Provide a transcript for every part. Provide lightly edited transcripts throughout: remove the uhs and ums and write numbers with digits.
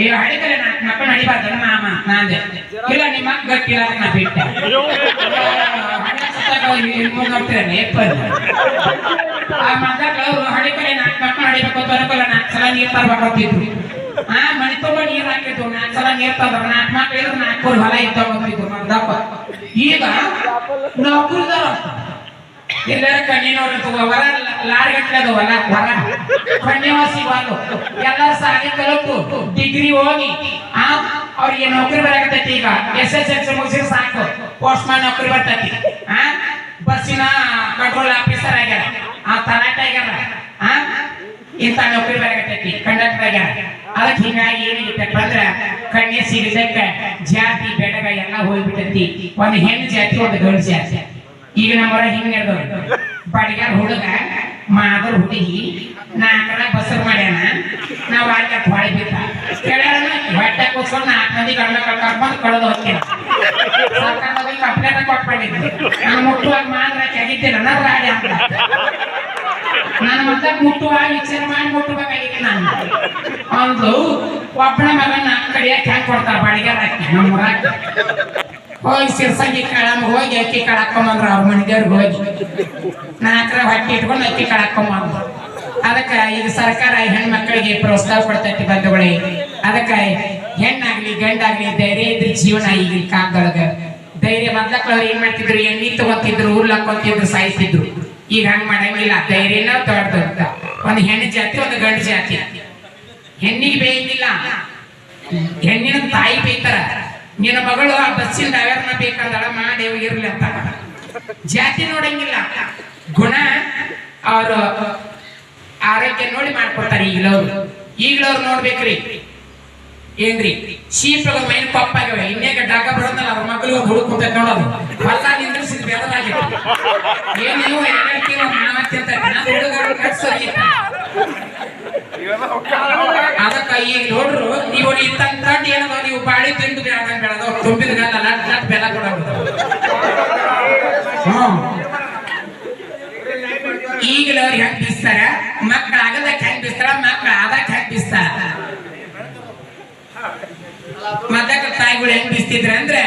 ಈ ಹಡಿಕರೆ ಮಕ್ಕಳು ನಡಿಬಾರ್ದು ಮಾಮ ನಾಂದೆ ಇಲ್ಲ ನಿಮ್ಮ ಗಟ್ಟಿಲ್ಲ ನಾ ಬಿಟ್ಟೆ ಆ ಮಕ್ಕಳು ಹಡಿಕರೆ ಮಕ್ಕಳು ನಡಿಬೇಕು ಬರಬಲ್ಲ 4 ಸಲ ನೀರು ತರಬೇಕಂತಿದ್ರು ಮನೆ ತುಂಬ ನೀರು ಹಾಕಿದ್ರು 4 ಸಲ ನೀರು ತಂದ್ರು 4 ಮಕ್ಕಳು ಇದ್ರು 4 ಹೊಲ ಇದ್ದೋಗ್ತಿದ್ರು ಮಗದಪ್ಪ ಈಗ ನೌಕರಿದಾರ ಎಲ್ಲರ ಕಣ್ಣಿನವ್ರು ಹೊರ ಲಾರಿ ಗಟ್ಟಲೆ ಹೊಲ ಹೊರ ಕಣ್ಣಿವಾಸಿ ವಾಲು ಎಲ್ಲರ ಸಾಲಿ ಕಲಿತು ಡಿಗ್ರಿ ಹೋಗಿ ಅವ್ರಿಗೆ ನೌಕರಿ ಬರಾಕತೈತಿ ಈಗ SSLC ಮುಗಿಸಿದ್ರೆ ಸಾಕು ಪೋಸ್ಟ್ ಮ್ಯಾನ್ ನೌಕರಿ ಬರ್ತೈತಿ ಬಸ್ಸಿನ ಕಂಟ್ರೋಲ್ ಆಫೀಸರ್ ಆಗ್ಯಾರ ತಲಾಟ ಆಗ್ಯಾರ ಇಂಥ ನೌಕರಿ ಬರಾಕತೈತಿ ಕಂಡಕ್ಟರ್ ಆಗ್ಯಾರ ಅದಕ್ಕೆ ಹಿಂಗಾಗಿ ಏನಾಗಿತ್ತಪ್ಪ ಅಂದ್ರ ಕಣ್ಣೆ ಸಿಗದಕ್ಕೆ ಜಾತಿ ಬೆಡಗ ಎಲ್ಲ ಹೋಗ್ಬಿಟ್ಟೈತಿ ಒಂದು ಹೆಣ್ಣು ಜಾತಿ ಒಂದು ಗಂಡು ಜಾತಿ ಈಗ ನಮ್ಮವರ ಹಿಂಗ್ ನಡೆದವ್ರು ಬಡಿಗಾರ ಹುಡುಗ ಮಾದರ್ ಹುಡುಗಿ 4 ಬಸರ್ ಮಾಡ್ಯಾನ ನಾವ್ ಅಲ್ಲಿ ಹೊಳೆ ಬಿದ್ದ ಹೊಟ್ಟೆ ಕೂತ್ಕೊಂಡು 4 ಮಂದಿ ಗಂಡ ಕರ್ಕೊಂಡು ಕಳೆದು ಹೋಗ್ತೇನೆ ಸರ್ಕಾರದಲ್ಲಿ ಕಂಪ್ಲೇಂಟ್ ಕೊಟ್ಬಿಟ್ಟಿದ್ದೆ ನಾನು ಮುಟ್ಟುವಾಗ ಮಾತ್ರ ತೆಗಿದ್ದೇನೆ ನನ್ನ ರಾಡಿ ಅಂತ ನಾನು ಮತ್ತೆ ಮುಟ್ಟುವಾಗ ವಿಚಾರ ಮಾಡಿ ಮುಟ್ಟಬೇಕಾಗಿತ್ತು ನಾನು ಒಂದು ಒಬ್ಬನ ಮಗನ ಕಡಿಯಕ್ಕೆ ಹೆಂಗ್ ಕೊಡ್ತಾರ ಬಡಿಗಾರ ಹಾಕಿ ನಮ್ಮ ಊರಾಗ ಹೋಗಿ ಸಿರ್ಸಂಗಿ ಕಳಮ್ ಹೋಗಿ ಅಕ್ಕಿ ಕಳಾಕೊಂಬಂದ್ರು ಅವ್ರ ಮನೆದೇವ್ರಿಗೆ ಹೋಗಿ 4 ಹೊಟ್ಟೆ ಇಟ್ಕೊಂಡು ಅಕ್ಕಿ ಕಳಾಕೊಂಬಂದ್ರು ಅದಕ್ಕೆ ಈಗ ಸರ್ಕಾರ ಹೆಣ್ಮಕ್ಳಿಗೆ ಪ್ರೋತ್ಸಾಹ ಕೊಡ್ತೈತಿ ಬಂಧುಗಳೇ ಅದಕ್ಕೆ ಹೆಣ್ಣಾಗ್ಲಿ ಗಂಡಾಗ್ಲಿ ಧೈರ್ಯ ಇದ್ರ ಜೀವನ ಈಗಿನ ಕಾಲದೊಳಗ ಧೈರ್ಯ ಮೊದ್ಲಕ್ಳವ್ರು ಏನ್ ಮಾಡ್ತಿದ್ರು ಎಣ್ಣಿ ತಗೋತಿದ್ರು ಉರ್ಲಾಕೊಂತಿದ್ರು ಸಾಯಿಸಿದ್ರು ಈಗ ಹಂಗ್ ಮಾಡಂಗಿಲ್ಲ ಧೈರ್ಯನ ದೊಡ್ಡ ಒಂದು ಹೆಣ್ಣು ಜಾತಿ ಒಂದು ಗಂಡು ಜಾತಿ ಹೆಣ್ಣಿಗೆ ಬೇಯಿಲ್ಲ ಹೆಣ್ಣಿನ ತಾಯಿ ಬೇಯ್ತಾರ ನಿನ್ನ ಮಗಳು ಆ ಬಸ್ಸಿನ ಡ್ರೈವರ್ನ ಬೇಕಂದಳ ಮಾಡಿ ಇರ್ಲಿ ಅಂತ ಜಾತಿ ನೋಡಂಗಿಲ್ಲ ಗುಣ ಅವ್ರ ಆರೋಗ್ಯ ನೋಡಿ ಮಾಡ್ಕೊಡ್ತಾರೆ ಈಗ್ಲವ್ರು ನೋಡ್ಬೇಕ್ರಿ ಏನ್ರಿ ಶೀಪ್ಗಳ ಮೈನ್ ಪಪ್ಪಾಗ್ಯವ ಇನ್ನೇಗ ಡಾಕ ಬರೋದಲ್ಲ ಅವ್ರ ಮಗಳು ಹುಡುಕ್ ಕುಂತ ನೋಡೋದು ಹೊಸ ನಿಂದ್ರಿಸಿದ್ ಬೆಳದಾಗಿತ್ತು ಏನ್ ನೀವು ಹೇಳ್ತೀವ ಮಾವತ್ತೆಂತ ಹುಡುಗರು ಕಟ್ಸೋಗಿತ್ತ ಅದಕ್ಕ ಈಗ ನೋಡ್ರು ನೀವು ಇತ್ತಂತ ಏನದ ನೀವು ಬಾಳಿ ತಿಂದು ಬೆಳದಂಗ ಬೆಳದ ತುಂಬಿದ ಗಲ್ಲ ನಟ್ ಬೆಲ್ಲ ಕೊಡೋದು ಈಗಲವ್ರು ಹೆಂಗ್ ಬಿಸ್ತಾರ ಮಕ್ಳ ಆಗದಕ್ ಹೆಂಗ್ ಬಿಸ್ತಾರ ಮಕ್ಳ ಆದಕ್ ಹೆಂಗ್ ಬಿಸ್ತಾರ ಮದಕ ತಾಯಿಗಳು ಹೆಂಗ್ ಬಿಸ್ತಿದ್ರ ಅಂದ್ರೆ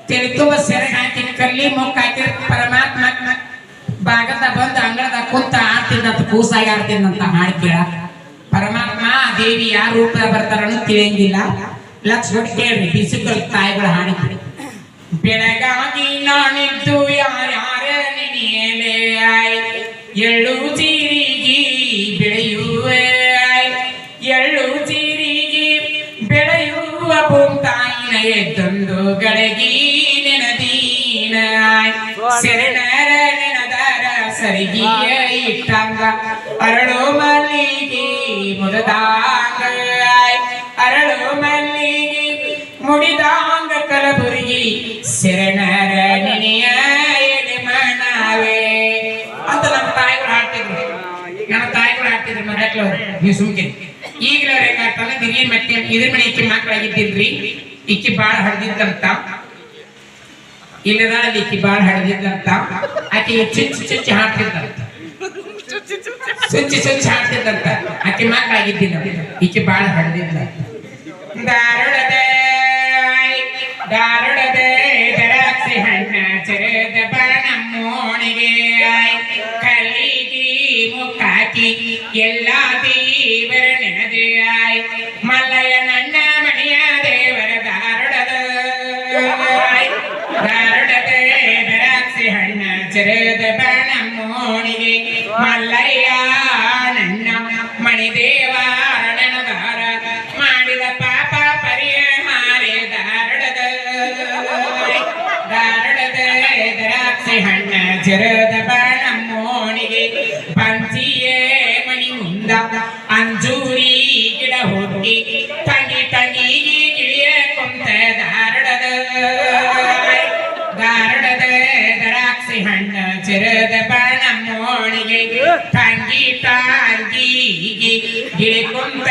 ತೆಲಿ ತುಂಬ ಸೆರಗ್ ಹಾಕಿ ಕಲ್ಲಿ ಮುಕ್ಕ ಹಾಕಿ ಪರಮಾತ್ಮ ಬಾಗದ ಬಂದು ಅಂಗಳದಾಗ ಕುಂತ ಆಡ್ತಿದ್ದಂತ ಕೂಸಾಗಿ ಆಡ್ತಿದ್ದಂತ ಹಾಡು ಕೇಳ ಪರಮಾತ್ಮ ದೇವಿ ಯಾರ ರೂಪ ಬರ್ತಾರನ್ನು ತಿಳಿಯಂಗಿಲ್ಲ ಲಕ್ಷ ಕೇಳ್ರಿ ಬಿಸಿಕಲ್ ತಾಯಿಗಳು ಹಾಡಿದ್ರಿ ಬೆಳಗಾಗಿ ನಾನಿದ್ದು ಯಾರ್ಯಾರ ನೆನೆಯಲೇ ಎಳ್ಳು ಜೀರಿಗೆ ಬೆಳೆಯುವೆ ಎಳ್ಳು ಜೀರಿಗೆ ಬೆಳೆಯುವ ಭೂತಾಯಿನ ಎದ್ದೊಂದು ಗಳಗಿ ನೆನದೀನ ಶರಣರ ನೆನದರ ಸರಿಗಿಯ ಇಟ್ಟಂಗ ಅರಳು ಮಲ್ಲಿಗೆ ಮುರಿದಾಂಗ ಅರಳು ಮಲ್ಲಿಗೆ ಮುಡಿದಾಂಗ ಕಲಬುರಗಿ ಶರಣರ ನೆನೆಯ ಮಣವೇ ಅಂತ ನಮ್ಮ ತಾಯಿಗಳು ಹಾಡ್ತಿದ್ರು ಮಕ್ಕಳು ನೀವು ಸುಮ್ಕೆ ಈಗಲವ್ರು ಹೆಂಗಾಗ್ತಾನೆ ದಿಢೀರ್ ಮತ್ತೆ ಇದ್ರ ಮನೆ ಇಕ್ಕಿ ಮಕ್ಕಳಾಗಿದ್ದಿಲ್ರಿ ಇಕ್ಕಿ ಬಾಳ ಹಡ್ದಿದ್ದಂತ ಇಲ್ಲದ ಇಕ್ಕಿ ಬಾಳ ಹಡ್ದಿದ್ದಂತ ಆಕೆ ಚುಚ್ಚಿ ಹಾಡ್ತಿದ್ದಂತ ಚುಚ್ಚಿ ಹಾಡ್ತಿದ್ದಂತ ಆಕೆ ಮಕ್ಕಳಾಗಿದ್ದಿಲ್ಲ ಇಕ್ಕಿ ಬಾಳ ಹಡ್ದಿದ್ದ ದಾರುಡದೆ ದರಾಕ್ಷಿ ಹಣ್ಣ ಚರದ ಬಣ ಮೋಣಿಗೆ ಕಲ್ಲಿಗಿ ಮುಕ್ಕಾಕಿ ಎಲ್ಲ ದೇವರ ನೆನದೆ ಮಲ್ಲಯ್ಯ ನನ್ನ ಮಣಿಯ ದೇವರ ದಾರುಡದ ದರಾಕ್ಷಿ ಹಣ್ಣ ಚರದ ಬಣ ಮೋಣಿಗೆ ಮಲ್ಲಯ್ಯ ನನ್ನ ಮಣಿ ದೇವ ನೆನದಾರ ಮಾಡಿದ ಪಾಪ ಪರಿಹಾರೆ ದಾರುಡದ ದರಾಕ್ಷಿ ಹಣ್ಣ ಚರದ ಬಣ ಮೋಣಿಗೆ ಪಂಚಿಯೇ ಮಣಿ ಮುಂದ ಅಂಜೂರಿ ಗಿಡ ಹುಟ್ಟಿ ತಂಗಿ ಗಿಳಿಯ ಕುಂತ ದಾರುಡದ ದರಾಕ್ಷಿ ಹಣ್ಣ ಚರದ ಬಣ ಮೋಣಿಗೆ ತಂಗಿ ಗಿಳಿ ಕುಂತ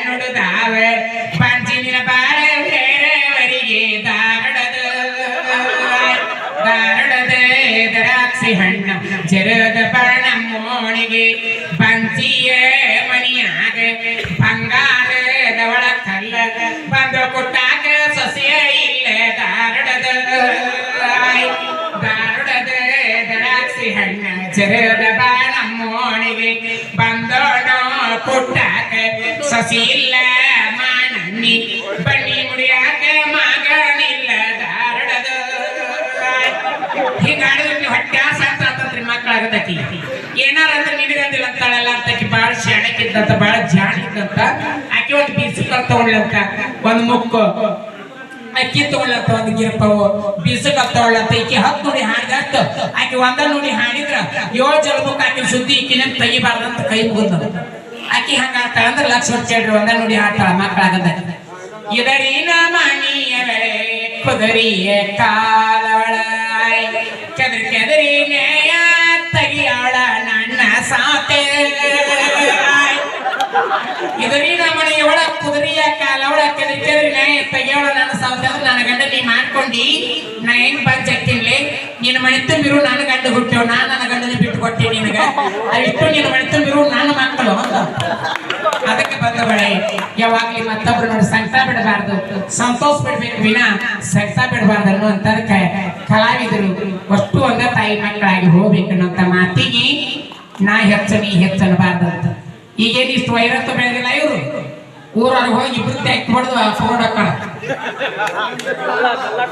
ನುಡುದಾವ ಪಂಚಿನ ಬಾರ ಹೇರವರಿಗೆ ದಾರುಡದ ದರಾಕ್ಷಿ ಹಣ್ಣ ಚರದ ಬಣ ಮೋಣಿಗೆ ಪಂಚಿಯ ಮಣಿಯಾಗ ಬಂಗಾರದ ಎಚ್ಚರದ ಬಾಣ ಮೋಣಿಗೆ ಬಂದೋಣೋ ಕೊಟ್ಟಾಕ ಸಸಿಯಿಲ್ಲ ಮಾನಣ್ಣಿ ಬನ್ನಿ ಮುಡಿಯಾಕ ಮಗನಿಲ್ಲ ಧಾರಡದ ಹಿಂಗಾಡಿದ್ರೆ ಹೊಟ್ಟೆ ಸಾತ್ರಿ ಮಕ್ಕಳಾಗದಕ್ಕಿ ಏನಾರ ಅಂದ್ರೆ ನಿನಗಂದಿಲ್ಲ ಅಂತಾಳಲ್ಲ ಅಂತಕಿ ಬಾಳ ಶಾಣಕ್ಕಿದ್ದಂತ ಬಾಳ ಜಾಣಿದ್ದಂತ ಆಕೆ ಒಂದು ಬೀಸಿ ತಗೊಳ್ಳಂತ ಒಂದು ಮುಕ್ಕು ಅಕ್ಕಿ ತಗೊಳ್ಳತ್ತ ಒಂದು ಗಿರಪವು ಬೀಸಕ ತಗೊಳ್ಳತ್ತ ಈಕಿ 10 ನುಡಿ ಹಾಡಿದತ್ತ ಆಕೆ ಒಂದ ನುಡಿ ಹಾಡಿದ್ರ 7 ಜಲಮುಖ ಆಕೆ ಸುದ್ದಿ ಈಕಿನ ತೆಗಿಬಾರ್ದಂತ ಕೈ ಮುಗಿದ ಆಕಿ ಹಂಗಾಡ್ತಾಳ ಅಂದ್ರೆ ಲಕ್ಷ ವರ್ಷ ಒಂದ ನುಡಿ ಹಾಡ್ತಾಳ ಮಕ್ಕಳಾಗದ ಇದರಿನ ಮಣಿಯ ವೇಳೆ ಕುದರಿಯ ಕಾಲವಳ ಕೆದರಿ ನೇಯ ತೆಗಿಯಾಳ ನನ್ನ ಸಾತೆ ಇದರಿನ ಮನೆಯ ಒಳ ಕುದುರೆಯ ಕಾಲವಳ ಕೆದರಿ ನ್ಯಾಯ ತೆಗಿಯೋಳ ನನ್ನ ಸಾತೆ ನನ್ನ ಗಂಡ ನೀ ಮಾಡ್ಕೊಂಡಿ ನಾ ಹೆಂಗ್ ಬಂಚಾಕ್ತಿನ್ಲಿ ನಿನ್ನ ಮನೆ ತುಂಬಿರು ನನ್ನ ಗಂಡ ಹುಟ್ಟೆವ್ ನಾನು ನನ್ನ ಗಂಡನ ಬಿಟ್ಟು ಕೊಟ್ಟೆ ನಿನಗ ಅವಿಷ್ಟು ನಿನ್ನ ಮನೆ ತುಂಬಿರು ನನ್ನ ಮಕ್ಕಳು ಅಂತ ಅದಕ್ಕೆ ಬಂದ ಬಳೆ ಯಾವಾಗ್ಲಿ ಮತ್ತೊಬ್ರು ನೋಡಿ ಸಂಕಟ ಬಿಡಬಾರ್ದು ಸಂತೋಷ ಬಿಡ್ಬೇಕು ವಿನ ಸಂಕಟ ಬಿಡಬಾರ್ದು ಅನ್ನುವಂಥದಕ್ಕೆ ಕಲಾವಿದರು ಅಷ್ಟು ಒಂದೇ ತಾಯಿ ಮಕ್ಕಳಾಗಿ ಹೋಗ್ಬೇಕು ಅನ್ನೋಂಥ ಮಾತಿಗೆ ನಾ ಹೆಚ್ಚು ನೀ ಹೆಚ್ಚನ್ನಬಾರ್ದು ಅಂತ ಈಗೇನು ಇಷ್ಟು ವೈರತ್ವ ಬೆಳೆದಿಲ್ಲ ಇವರು ಊರೊಳಗೆ ಹೋಗಿ ಇಬ್ರು ತೆಕ್ ಹೊಡೆದು ಫೋನ್ ಹಾಕೋಣ